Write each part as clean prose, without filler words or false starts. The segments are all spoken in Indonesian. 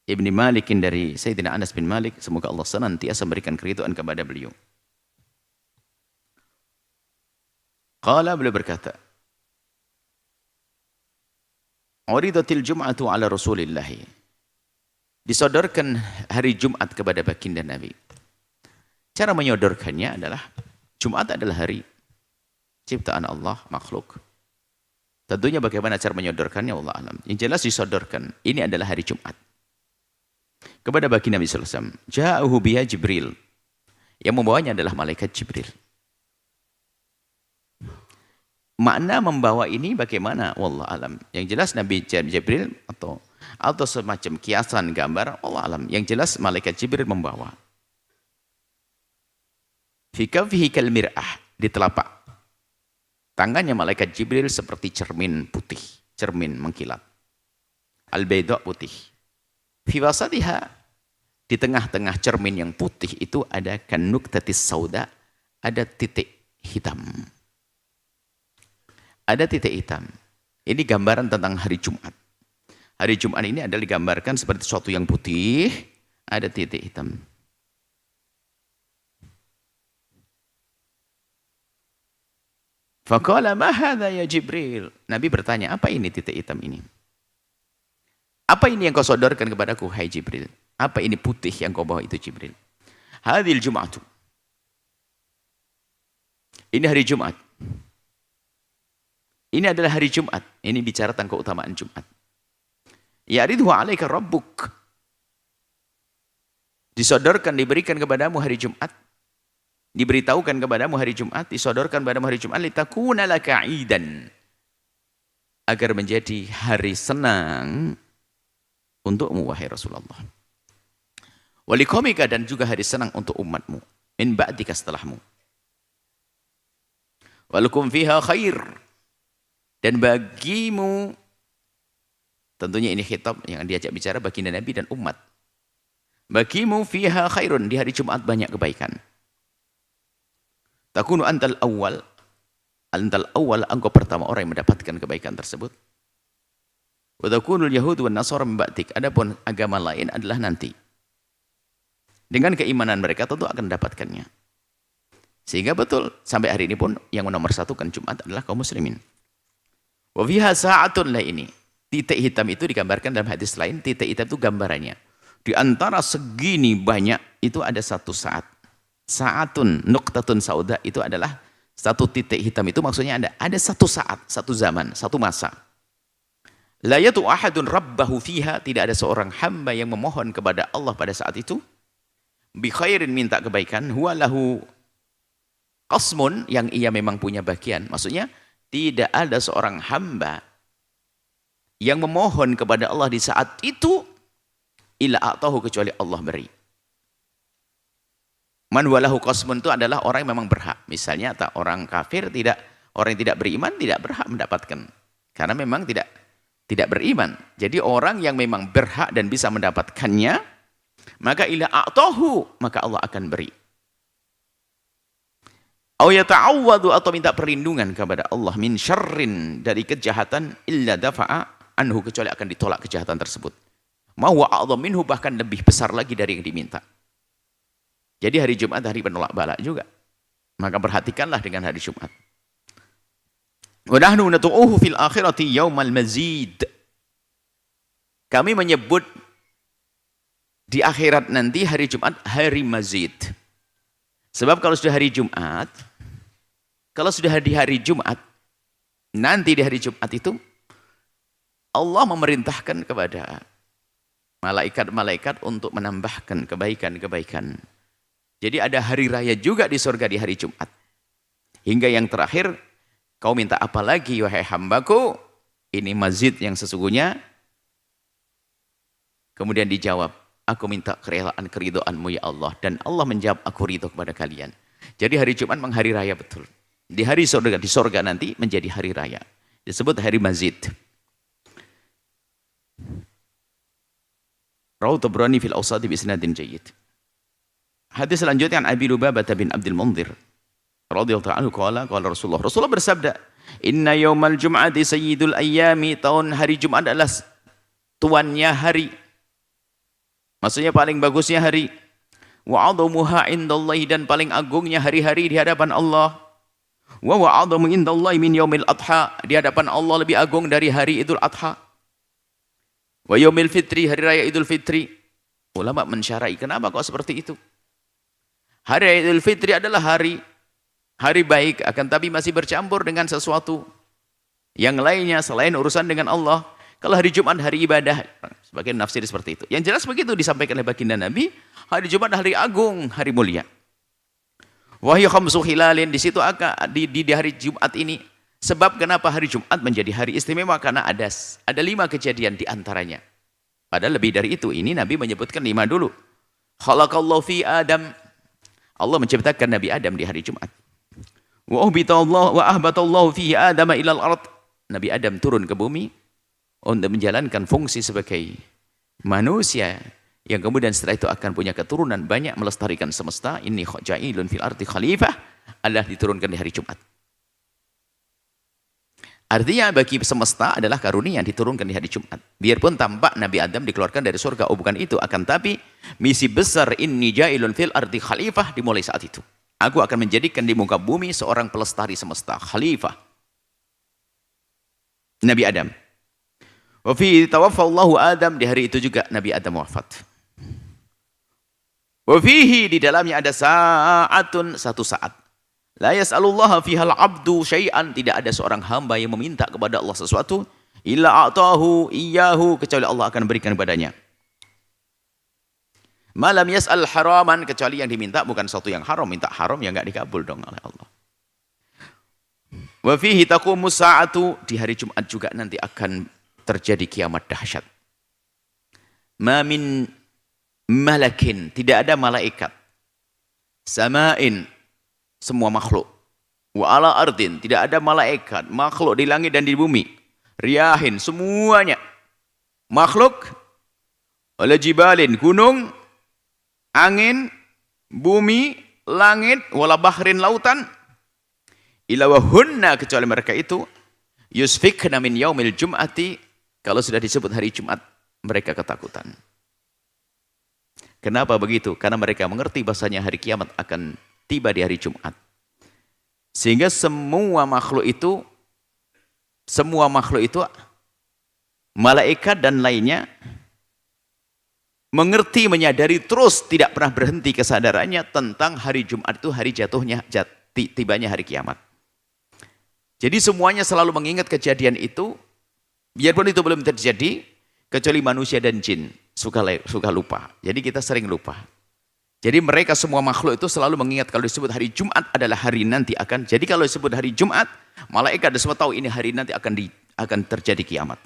Ibni Malikin dari Sayyidina Anas bin Malik, semoga Allah senantiasa memberikan keridhaan kepada beliau. Qala, beliau berkata, Uridatil Jum'atu ala Rasulillah. Disodorkan hari Jumat kepada baginda Nabi. Cara menyodorkannya adalah, Jumat adalah hari ciptaan Allah, makhluk. Tentunya bagaimana cara menyodorkannya, Allah alam. Yang jelas disodorkan, ini adalah hari Jumat. Kepada baginda Nabi SAW. Ja'uhu biha Jibril. Yang membawanya adalah malaikat Jibril. Makna membawa ini bagaimana? Wallah alam. Yang jelas Nabi Jibril atau semacam kiasan gambar, Allah alam. Yang jelas malaikat Jibril membawa. Fi kafihi kal mir'ah, di telapak tangannya malaikat Jibril seperti cermin putih, cermin mengkilat. Al-bayda, putih. Fi wasatiha, di tengah-tengah cermin yang putih itu ada kanuktatis sauda, ada titik hitam. Ada titik hitam. Ini gambaran tentang hari Jumat. Hari Jumat ini adalah digambarkan seperti sesuatu yang putih, ada titik hitam. Faqala ma hadza ya Jibril. Nabi bertanya, apa ini titik hitam ini? Apa ini yang kau sodorkan kepadaku, hai Jibril? Apa ini putih yang kau bawa itu, Jibril? Hadhil Jum'atu. Ini hari Jumat. Ini adalah hari Jumat. Ini bicara tentang keutamaan Jumat. Ya'ridhu 'alaika rabbuk. Disodorkan, diberikan kepadamu hari Jumat. Diberitahukan kepadamu hari Jumat, disodorkan kepadamu hari Jumat, litakuna laka 'idan. Agar menjadi hari senang untukmu, wahai Rasulullah. Waliqaumika, dan juga hari senang untuk umatmu. Min ba'dika, setelahmu. Walakum fiha khair. Dan bagimu, tentunya ini khitab yang diajak bicara baginda Nabi dan umat. Bagimu fiha khairun, di hari Jumat banyak kebaikan. Takunu antal awal, engkau pertama orang yang mendapatkan kebaikan tersebut. Wa takunul yahud wan nasara min ba'dik, adapun agama lain adalah nanti. Dengan keimanan mereka tentu akan mendapatkannya. Sehingga betul sampai hari ini pun yang nomor satu kan Jumat adalah kaum muslimin. Wa fiha sa'atun, lah ini. Titik hitam itu digambarkan dalam hadis lain, titik hitam itu gambarannya. Di antara segini banyak itu ada satu saat. Sa'atun, nuqtatun sauda, itu adalah satu titik hitam, itu maksudnya ada satu saat, satu zaman, satu masa. La yatu ahadun rabbahu fiha, tidak ada seorang hamba yang memohon kepada Allah pada saat itu. Bi khairin, minta kebaikan, huwa lahu qasmun, yang ia memang punya bagian. Maksudnya, tidak ada seorang hamba yang memohon kepada Allah di saat itu illa a'tahu, kecuali Allah beri. Man walahu qasmun itu adalah orang yang memang berhak. Misalnya orang kafir, orang yang tidak beriman tidak berhak mendapatkan. Karena memang tidak beriman. Jadi orang yang memang berhak dan bisa mendapatkannya, maka illa a'tahu, maka Allah akan beri. Au yata'awwadu, atau minta perlindungan kepada Allah, min syarrin, dari kejahatan, illa dafa'a anhu, kecuali akan ditolak kejahatan tersebut. Ma huwa a'dham minhu, bahkan lebih besar lagi dari yang diminta. Jadi hari Jumat hari penolak bala juga. Maka perhatikanlah dengan hari Jumat. Wa nahnu natu'uhu fil akhirati yaumal mazid. Kami menyebut di akhirat nanti hari Jumat hari mazid. Sebab kalau sudah hari Jumat, kalau sudah di hari Jumat, nanti di hari Jumat itu, Allah memerintahkan kepada malaikat-malaikat untuk menambahkan kebaikan-kebaikan. Jadi ada hari raya juga di surga di hari Jumat. Hingga yang terakhir, kau minta apa lagi wahai hambaku? Ini mazid yang sesungguhnya. Kemudian dijawab, aku minta kerelaan keridhaanmu ya Allah. Dan Allah menjawab, aku ridho kepada kalian. Jadi hari Jumat memang hari raya betul. Di hari surga, di surga nanti menjadi hari raya. Disebut hari mazid. Rawahu Tabrani fil Awsati bi isnadin jayyid. Hadis selanjutnya an Abi Lubabah bin Abdul Munzir radhiyallahu anhu qala Rasulullah bersabda, inna yaumal jum'ati sayyidul ayyami, tahun hari Jumat adalah tuannya hari. Maksudnya paling bagusnya hari. Wa 'adhamuha indallahi, dan paling agungnya hari-hari di hadapan Allah. Wa 'adhamu indallahi min yaumil adha, di hadapan Allah lebih agung dari hari Idul Adha. Wa yaumil fitri, hari raya Idul Fitri. Ulama mensyarai, kenapa kok seperti itu? Hari Idul Fitri adalah hari baik, akan tapi masih bercampur dengan sesuatu yang lainnya selain urusan dengan Allah. Kalau hari Jumat hari ibadah, sebagian nafsir seperti itu. Yang jelas begitu disampaikan oleh baginda Nabi, hari Jumat hari agung, hari mulia. Wahyu khamsu hilalin, di situ di hari Jumat ini. Sebab kenapa hari Jumat menjadi hari istimewa? Karena ada 5 kejadian di antaranya. Padahal lebih dari itu, ini Nabi menyebutkan 5 dulu. Khalaqallahu fi Adam, Allah menciptakan Nabi Adam di hari Jumat. Wa ahbatallahu fi Adam ilal ard, Nabi Adam turun ke bumi untuk menjalankan fungsi sebagai manusia yang kemudian setelah itu akan punya keturunan banyak, melestarikan semesta. Inni ja'ilun fil ardi khalifah, adalah diturunkan di hari Jumat. Artinya bagi semesta adalah karunia yang diturunkan di hari Jumat. Biarpun tampak Nabi Adam dikeluarkan dari surga, bukan itu, akan tapi misi besar inni ja'ilun fil ardi khalifah dimulai saat itu. Aku akan menjadikan di muka bumi seorang pelestari semesta, khalifah. Nabi Adam. Wa fi tawaffallahu Adam, di hari itu juga Nabi Adam wafat. Wa fihi, di dalamnya ada sa'atun, satu saat. La yas'alullaha fihal abdu syai'an, tidak ada seorang hamba yang meminta kepada Allah sesuatu illa a'tahu iyyahu, kecuali Allah akan berikan kepadanya. Malam yas'al haraman, kecuali yang diminta bukan sesuatu yang haram. Minta haram ya enggak dikabul dong oleh Allah. Wa fihi taqumus sa'atu, di hari Jumat juga nanti akan terjadi kiamat dahsyat. Ma min malakin, tidak ada malaikat. Sama'in, semua makhluk. Wa ala ardin, tidak ada malaikat, makhluk di langit dan di bumi. Riyahin, semuanya makhluk. Wala jibalin, gunung, angin, bumi, langit, wala bahrin, lautan. Ila wahunna, kecuali mereka itu yusfikna min yaumil jum'ati, kalau sudah disebut hari Jumat mereka ketakutan. Kenapa begitu? Karena mereka mengerti bahasanya hari kiamat akan tiba di hari Jumat. Sehingga semua makhluk itu malaikat dan lainnya mengerti, menyadari, terus tidak pernah berhenti kesadarannya tentang hari Jumat itu hari tibanya hari kiamat. Jadi semuanya selalu mengingat kejadian itu, biarpun itu belum terjadi, kecuali manusia dan jin suka lupa. Jadi kita sering lupa. Jadi mereka semua makhluk itu selalu mengingat kalau disebut hari Jumat adalah hari nanti akan. Jadi kalau disebut hari Jumat, malaikat dan semua tahu ini hari nanti akan terjadi kiamat.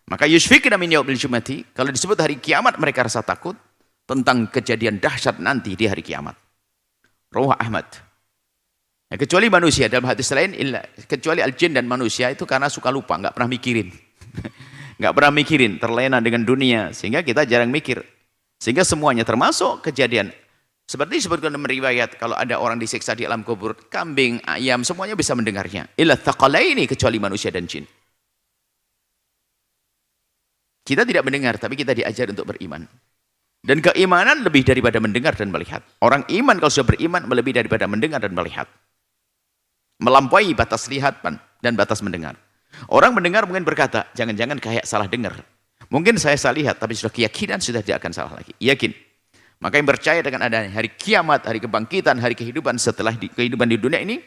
Maka yusfikna min yaumil jumati, kalau disebut hari kiamat mereka rasa takut tentang kejadian dahsyat nanti di hari kiamat. Rawah Ahmad. Ya, kecuali manusia, dalam hadis lain kecuali al-jin dan manusia itu karena suka lupa, nggak pernah mikirin. Nggak pernah mikirin, terlena dengan dunia sehingga kita jarang mikir. Sehingga semuanya termasuk kejadian seperti disebutkan dalam riwayat, kalau ada orang disiksa di alam kubur, kambing, ayam, semuanya bisa mendengarnya. Illa thaqalaini, kecuali manusia dan jin. Kita tidak mendengar, tapi kita diajar untuk beriman. Dan keimanan lebih daripada mendengar dan melihat. Orang iman kalau sudah beriman melebihi daripada mendengar dan melihat. Melampaui batas lihat dan batas mendengar. Orang mendengar mungkin berkata, jangan-jangan kayak salah dengar. Mungkin saya salah lihat, tapi sudah keyakinan sudah tidak akan salah lagi. Yakin. Maka yang percaya dengan adanya hari kiamat, hari kebangkitan, hari kehidupan setelah kehidupan di dunia ini,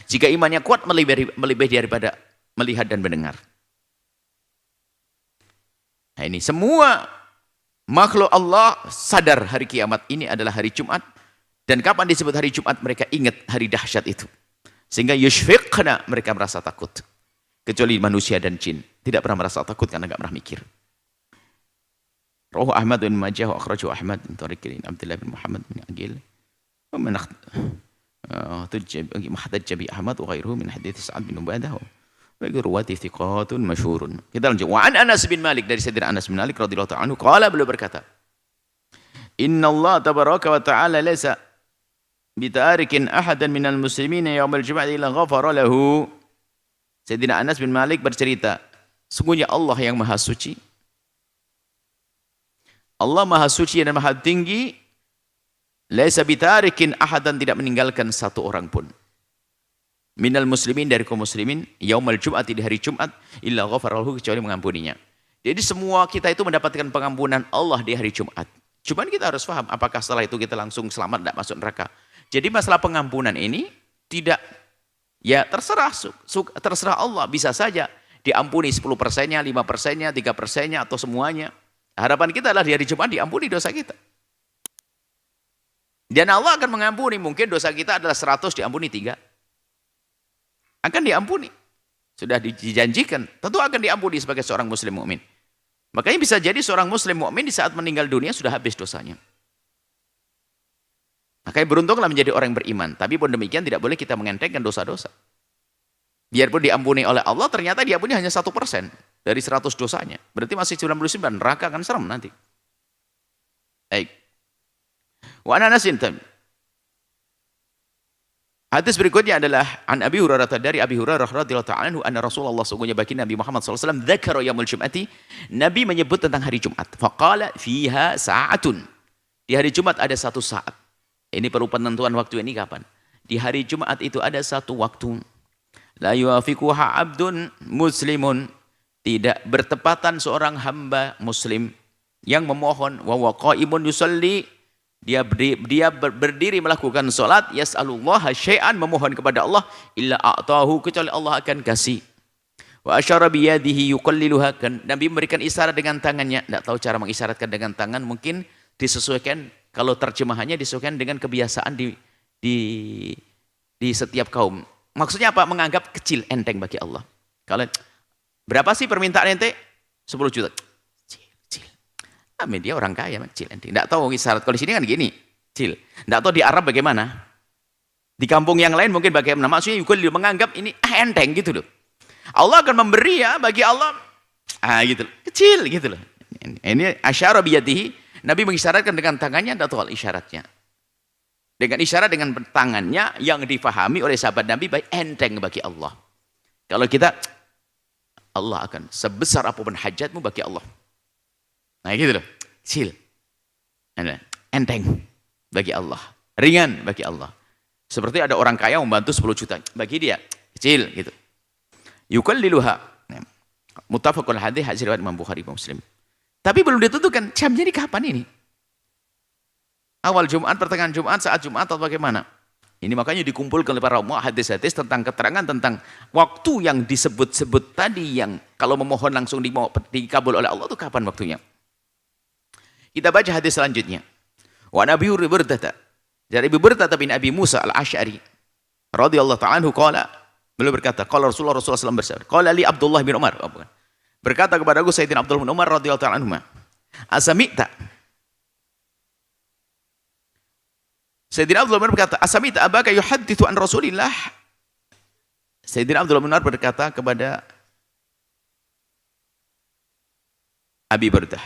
jika imannya kuat melebihi daripada melihat dan mendengar. Nah ini semua makhluk Allah sadar hari kiamat ini adalah hari Jumat. Dan kapan disebut hari Jumat mereka ingat hari dahsyat itu. Sehingga yushfiqna, mereka merasa takut. Kecuali manusia dan jin. Tidak pernah merasa takut karena tidak pernah mikir. Rawahu Ahmad bin Majah wa akhrajahu Ahmad bin Tariq Abdullah bin Muhammad bin Aqil. Wa man ihtajja bi Ahmad wa ghairuhu min hadits Sa'ad bin Ubadah. Wa ruwati thiqatun masyhurun. Kita lanjut. Wa an Anas bin Malik, dari Sayyidina Anas bin Malik radhiyallahu ta'ala anhu, qala, beliau berkata, Inna Allah tabaraka wa ta'ala laysa bitarikin ahadan minal muslimin yaumal jum'ati illa ghafara lahu. Sayyidina Anas bin Malik bercerita, sungguhnya Allah yang Maha Suci Allah Maha Suci dan Maha Tinggi. Laisa bitarikin ahadan, tidak meninggalkan satu orang pun. Minal muslimin, dari kaum muslimin, yaumal jum'ati, di hari Jumat, illa ghafarallahu, kecuali mengampuninya. Jadi semua kita itu mendapatkan pengampunan Allah di hari Jumat. Cuman kita harus paham, apakah setelah itu kita langsung selamat, tidak masuk neraka. Jadi masalah pengampunan ini tidak, ya terserah Allah, bisa saja diampuni 10%-nya, 5%-nya, 3%-nya, atau semuanya. Harapan kita adalah di hari Jumat diampuni dosa kita. Dan Allah akan mengampuni, mungkin dosa kita adalah 100, diampuni 3. Akan diampuni. Sudah dijanjikan, tentu akan diampuni sebagai seorang muslim mukmin. Makanya bisa jadi seorang muslim mukmin di saat meninggal dunia sudah habis dosanya. Makanya beruntunglah menjadi orang yang beriman. Tapi pun demikian tidak boleh kita mengentengkan dosa-dosa. Biarpun diampuni oleh Allah, ternyata diampuni hanya 1% dari 100 dosanya. Berarti masih 99, neraka akan serem nanti. Baik. Wa Anasin. Hadis berikutnya adalah an Abi Hurairah, dari Abi Hurairah radhiyallahu ta'ala anhu, anna Rasulullah, sungguhnya baginda Nabi Muhammad SAW, dzakara yaumul jum'ati, Nabi menyebut tentang hari Jumat. Faqala fiha sa'atun. Di hari Jumat ada satu saat. Ini perlu penentuan waktu ini kapan? Di hari Jumat itu ada satu waktu. La yuafiquha abdun muslimun, tidak bertepatan seorang hamba muslim yang memohon, wa waqaimun yusalli, dia berdiri melakukan salat, yas'alullaha syai'an, memohon kepada Allah, illa a'tahu, kecuali Allah akan kasih. Wa asyara biyadihi yuqalliluha, Nabi memberikan isyarat dengan tangannya. Tidak tahu cara mengisyaratkan dengan tangan, mungkin disesuaikan, kalau terjemahannya disesuaikan dengan kebiasaan di setiap kaum. Maksudnya apa? Menganggap kecil, enteng bagi Allah. Kalau berapa sih permintaan ente? 10 juta. Dia orang kaya, kecil. Tidak tahu isyarat. Kalau di sini kan gini, kecil. Tidak tahu di Arab bagaimana. Di kampung yang lain mungkin bagaimana. Maksudnya juga menganggap ini enteng gitu loh. Allah akan memberi ya bagi Allah, gitu loh. Kecil gitu loh. Ini asyara biyadihi. Nabi mengisyaratkan dengan tangannya, tidak tahu isyaratnya. Dengan isyarat dengan tangannya yang difahami oleh sahabat Nabi, baik enteng bagi Allah. Kalau kita, Allah akan sebesar apapun hajatmu bagi Allah. Nah gitu loh, kecil, enteng bagi Allah, ringan bagi Allah. Seperti ada orang kaya membantu 10 juta, bagi dia kecil gitu. Yuqalliluha, muttafaqun hadis, hadis riwayat Imam Bukhari Muslim. Tapi belum ditentukan jamnya di kapan ini. Awal Jumat, pertengahan Jumat, saat Jumat atau bagaimana? Ini makanya dikumpulkan oleh para ulama hadis-hadis tentang keterangan tentang waktu yang disebut-sebut tadi, yang kalau memohon langsung dikabul oleh Allah itu kapan waktunya. Kita baca hadis selanjutnya. Wa Nabi Burdah, dari Abu Burdah bin Abi Musa al-Asy'ari radhiyallahu ta'ala anhu, qala, beliau berkata, qala Rasulullah SAW bersabda, qala li Abdullah bin Umar, berkata kepada aku Sayyidina Abdullah bin Umar radhiyallahu ta'ala anhu, asami'ta, Sayyidina Abdullah bin Umar berkata, asami'ta abaka yuhaddithu an Rasulillah. Sayyidina Abdullah bin Umar berkata kepada Abi Burdah,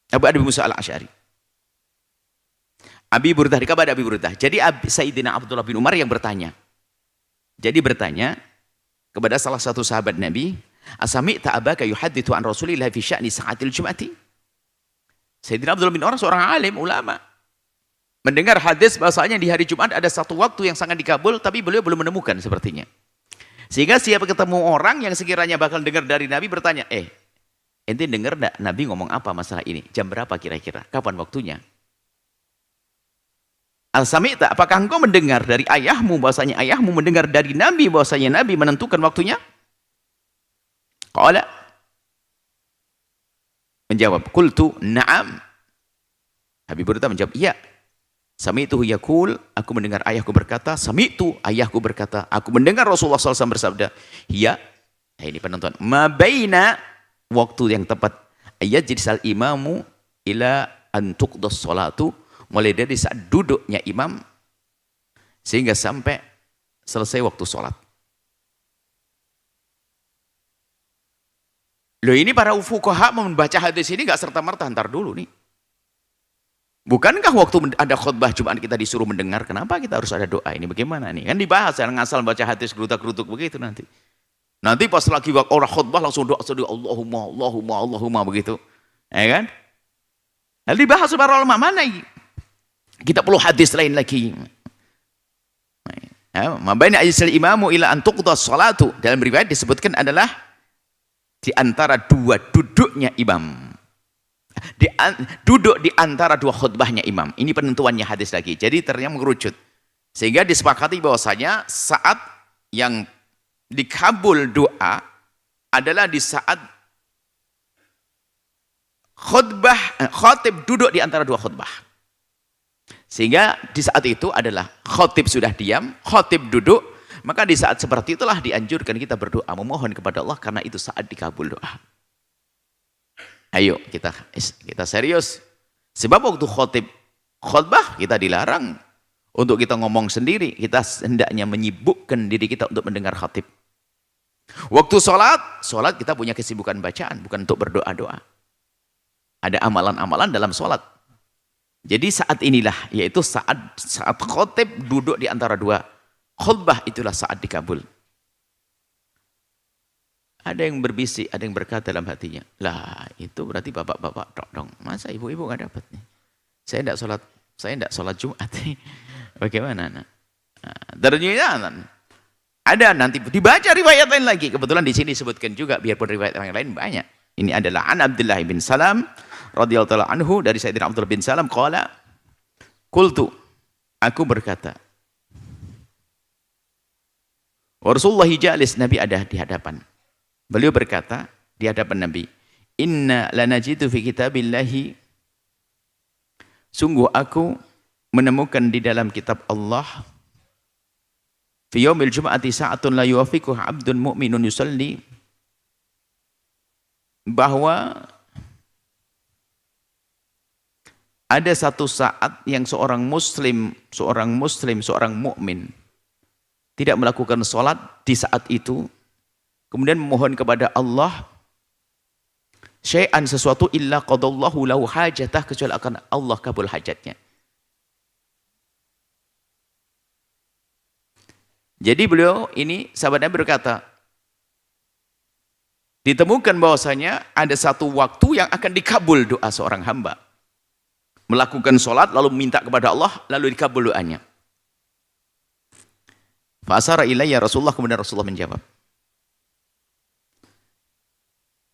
Abu Musa al-Asy'ari. Abi Burdah, kepada Abi Burdah. Jadi Sayyidina Abdullah bin Umar yang bertanya. Jadi bertanya kepada salah satu sahabat Nabi, asami'ta abaka yuhaddithu an Rasulillah fi sya'ni sa'atil jum'ati. Sayyidina Abdullah bin Umar seorang alim, ulama. Mendengar hadis bahasanya di hari Jumat ada satu waktu yang sangat dikabul, tapi beliau belum menemukan sepertinya. Sehingga siapa ketemu orang yang sekiranya bakal dengar dari Nabi bertanya, ente dengar enggak Nabi ngomong apa masalah ini? Jam berapa kira-kira? Kapan waktunya? Al-Sami'ta, apakah engkau mendengar dari ayahmu bahwasanya ayahmu mendengar dari Nabi bahwasanya Nabi menentukan waktunya? Qala, menjawab, qultu na'am. Habib Burdah menjawab, iya. Sami'tuhu yaqul, aku mendengar ayahku berkata, sami'tu, ayahku berkata, aku mendengar Rasulullah SAW bersabda, iya. Nah, ini penentuan. Ma baina, waktu yang tepat, ayat jadi sal imamu ila antuqdas salatu, mulai dari saat duduknya imam sehingga sampai selesai waktu sholat. Loh, ini para fuqaha membaca hadis ini gak serta-merta, antar dulu nih. Bukankah waktu ada khutbah Jumat kita disuruh mendengar, kenapa kita harus ada doa? Ini bagaimana nih? Kan dibahas, jangan ngasal baca hadis gerutak-gerutuk begitu nanti. Nanti pas lagi orang khutbah langsung doa Allahumma, Allahumma, Allahumma begitu. Ya kan? Lalu dibahas para ulama, mana kita perlu hadis lain lagi. Ma baina ajsal imamu ila an tuqda sholatu, dalam riwayat disebutkan adalah di antara dua duduknya imam. Duduk di antara dua khutbahnya imam. Ini penentuannya hadis lagi. Jadi ternyata mengerucut. Sehingga disepakati bahwasanya saat yang dikabul doa adalah di saat khatib duduk di antara dua khutbah. Sehingga di saat itu adalah khatib sudah diam, khatib duduk, maka di saat seperti itulah dianjurkan kita berdoa, memohon kepada Allah, karena itu saat dikabul doa. Ayo kita serius. Sebab waktu khutbah kita dilarang untuk kita ngomong sendiri, kita hendaknya menyibukkan diri kita untuk mendengar khatib. Waktu sholat kita punya kesibukan bacaan, bukan untuk berdoa-doa. Ada amalan-amalan dalam sholat. Jadi saat inilah, yaitu saat khatib duduk di antara dua khutbah, itulah saat dikabul. Ada yang berbisik, ada yang berkata dalam hatinya, lah itu berarti bapak-bapak dong. Masa ibu-ibu nggak dapat nih? Saya tidak sholat Jumat. Bagaimana? Nah, ternyata ada nanti dibaca riwayat lain lagi. Kebetulan di sini disebutkan juga, biarpun riwayat yang lain banyak. Ini adalah an Abdullah bin Salam radhiyallahu anhu, dari Sayyidina Abdullah bin Salam, qala qultu, aku berkata, Rasulullah jalis, Nabi ada di hadapan. Beliau berkata di hadapan Nabi, inna lanajidu fi kitabillahi, sungguh aku menemukan di dalam kitab Allah, fi yaumil jum'ati sa'atun la yuwafiquhu 'abdun mu'minun yusalli, bahwa ada satu saat yang seorang muslim, seorang mukmin tidak melakukan sholat di saat itu, kemudian memohon kepada Allah syai'an, sesuatu, illa qadallahu lahu hajatah, kecuali akan Allah kabul hajatnya. Jadi beliau ini, sahabat Nabi berkata, ditemukan bahwasanya ada satu waktu yang akan dikabul doa seorang hamba. Melakukan sholat, lalu minta kepada Allah, lalu dikabul doanya. Fa'asara ilayya Rasulullah, kemudian Rasulullah menjawab,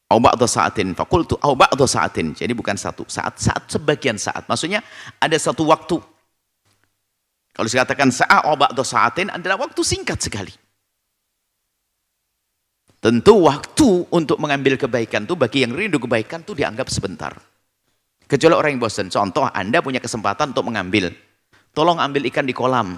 au ba'da sa'atin, faqultu au ba'da sa'atin. Jadi bukan satu saat, sebagian saat. Maksudnya ada satu waktu. Kalau dikatakan sa'a au ba'da sa'atin adalah waktu singkat sekali. Tentu waktu untuk mengambil kebaikan itu, bagi yang rindu kebaikan itu dianggap sebentar. Kecuali orang yang bosan. Contoh, Anda punya kesempatan untuk mengambil. Tolong ambil ikan di kolam.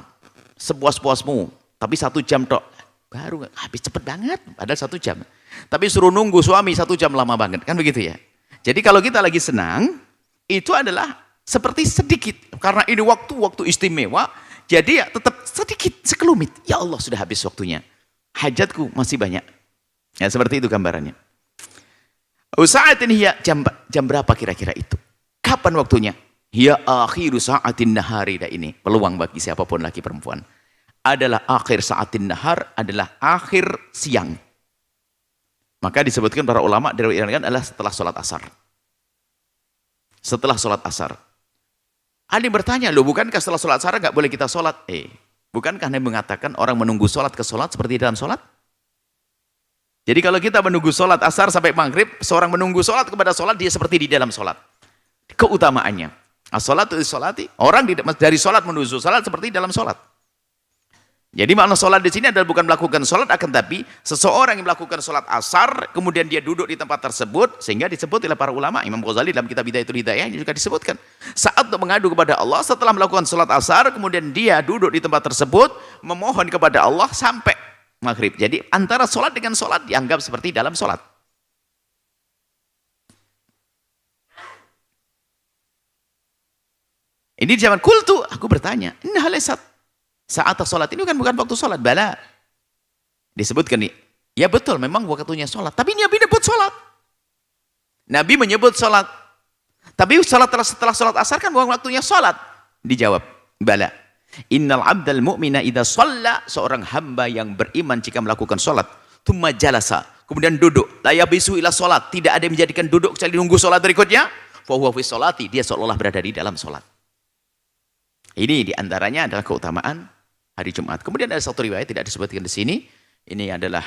Sepuas-puasmu. Tapi 1 jam tok. Baru habis cepet banget. Padahal 1 jam. Tapi suruh nunggu suami 1 jam, lama banget. Kan begitu ya. Jadi kalau kita lagi senang, itu adalah seperti sedikit. Karena ini waktu istimewa. Jadi ya tetap sedikit, sekelumit. Ya Allah, sudah habis waktunya. Hajatku masih banyak. Ya, seperti itu gambarannya. Sa'atin hiya, jam berapa kira-kira itu? Kapan waktunya? Hiya akhiru sa'atin nahari. Ini peluang bagi siapapun laki perempuan. Adalah akhir sa'atin nahar, adalah akhir siang. Maka disebutkan para ulama diriwayatkan adalah setelah sholat asar. Setelah sholat asar. Ada yang bertanya, loh bukankah setelah sholat asar nggak boleh kita sholat? Bukankah Nabi mengatakan orang menunggu sholat ke sholat seperti dalam sholat? Jadi kalau kita menunggu sholat asar sampai maghrib, seorang menunggu sholat kepada sholat, dia seperti di dalam sholat. Keutamaannya. As-sholatu is-sholati. Orang dari sholat menuju sholat seperti dalam sholat. Jadi makna sholat di sini adalah bukan melakukan sholat, akan tapi seseorang yang melakukan sholat asar, kemudian dia duduk di tempat tersebut, sehingga disebut oleh para ulama, Imam Ghazali dalam kitab Bidayatul Hidayah juga disebutkan. Saat untuk mengadu kepada Allah, setelah melakukan sholat asar, kemudian dia duduk di tempat tersebut, memohon kepada Allah sampai maghrib. Jadi antara sholat dengan sholat dianggap seperti dalam sholat. Ini di zaman kultu, aku bertanya, inna halaysat saat sholat ini bukan waktu sholat. Bala, disebutkan nih, ya betul memang waktunya sholat, tapi Nabi menyebut sholat. Nabi menyebut sholat, tapi setelah sholat asar kan bukan waktunya sholat. Dijawab, bala, innal abdal mu'mina idha sholla, seorang hamba yang beriman jika melakukan sholat, thumma jalasa, kemudian duduk, la yabisu ila sholat, tidak ada yang menjadikan duduk kecuali nunggu sholat berikutnya, Fahuwa fi sholati, dia seolah-olah berada di dalam sholat. Ini diantaranya adalah keutamaan hari Jumat. Kemudian ada satu riwayat tidak disebutkan di sini. Ini adalah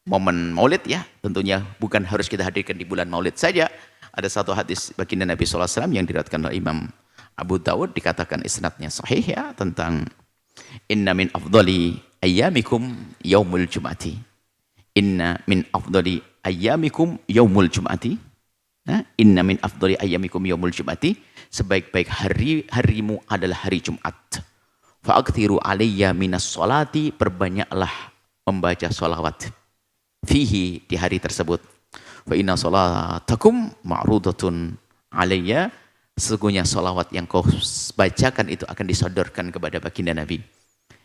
momen Maulid ya. Tentunya bukan harus kita hadirkan di bulan Maulid saja. Ada satu hadis baginda Nabi SAW yang diriwayatkan oleh Imam Abu Dawud, dikatakan isnadnya sahih ya, tentang inna min afdali ayyamikum yaumul jum'ati. Inna min afdali ayyamikum yaumul jum'ati. Inna min afdali ayyamikum yaumul jum'ati. Sebaik-baik harimu adalah hari Jumat. Fa'aktiru alayya minas sholati, perbanyaklah membaca sholawat. Fihi, di hari tersebut. Fa inna sholatakum ma'rudatun alayya, sesungguhnya sholawat yang kau bacakan itu akan disodorkan kepada baginda Nabi.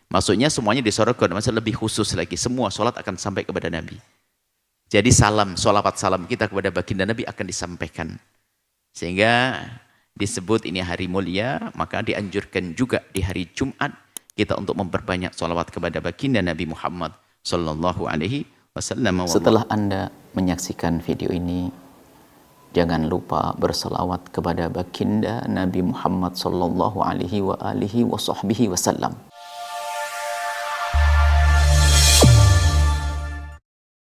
Maksudnya semuanya disodorkan, maksudnya lebih khusus lagi. Semua sholat akan sampai kepada Nabi. Jadi salam, sholawat salam kita kepada baginda Nabi akan disampaikan. Sehingga disebut ini hari mulia, maka dianjurkan juga di hari Jumat kita untuk memperbanyak sholawat kepada baginda Nabi Muhammad sallallahu alaihi wasallam. Setelah Anda menyaksikan video ini, jangan lupa berselawat kepada baginda Nabi Muhammad sallallahu alaihi wasallam.